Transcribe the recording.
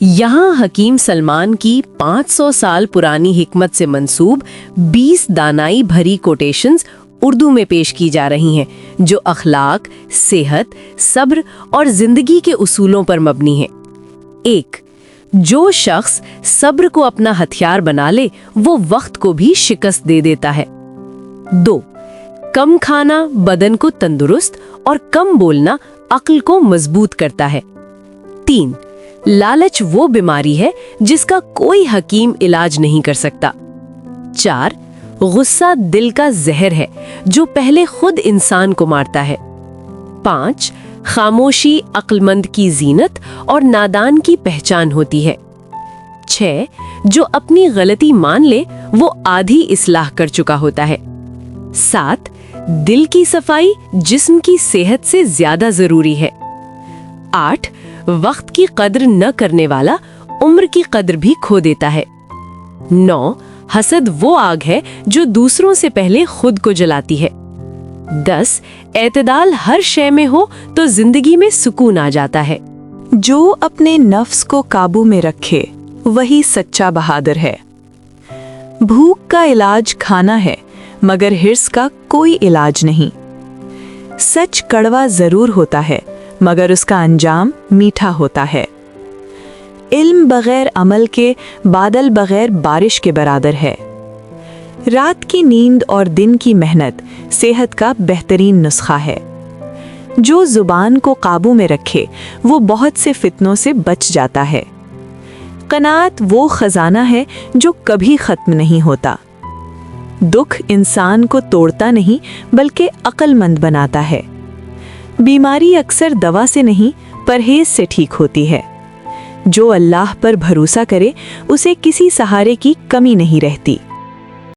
यहाँ हकीम सलमान की 500 साल पुरानी हिकमत से मंसूब 20 दानाई भरी कोटेशंस उर्दू में पेश की जा रही हैं, जो अखलाक, सेहत, सब्र और जिंदगी के उसूलों पर मबनी हैं। 1. जो शख्स सब्र को अपना हथियार बना ले, वो वक्त को भी शिकस्त दे देता है। 2. कम खाना बदन को तंदुरुस्त और कम बोलना अक्ल को मजबूत करता है। 3. लालच वो बीमारी है जिसका कोई हकीम इलाज नहीं कर सकता। 4. गुस्सा दिल का जहर है जो पहले खुद इंसान को मारता है। 5. खामोशी अक्लमंद की जीनत और नादान की पहचान होती है। 6. जो अपनी गलती मान ले वो आधी इस्लाह कर चुका होता है। 7. दिल की सफाई जिस्म की सेहत से ज्यादा जरूरी है। 8. वक्त की कद्र न करने वाला उम्र की कद्र भी खो देता है। 9. हसद वो आग है जो दूसरों से पहले खुद को जलाती है। 10. एतदाल हर शय में हो तो जिंदगी में सुकून आ जाता है। जो अपने नफ्स को काबू में रखे वही सच्चा बहादुर है। भूख का इलाज खाना है, मगर हिर्स का कोई इलाज नहीं। सच कड़वा जरूर होता है, मगर उसका अंजाम मीठा होता है। इल्म बगैर अमल के बादल बगैर बारिश के बराबर है। रात की नींद और दिन की मेहनत सेहत का बेहतरीन नुस्खा है। जो जुबान को काबू में रखे वो बहुत से फितनों से बच जाता है। कनात वो खजाना है जो कभी खत्म नहीं होता। दुख इंसान को तोड़ता नहीं बल्कि अक्लमंद बनाता है। बीमारी अक्सर दवा से नहीं परहेज से ठीक होती है। जो अल्लाह पर भरोसा करे उसे किसी सहारे की कमी नहीं रहती।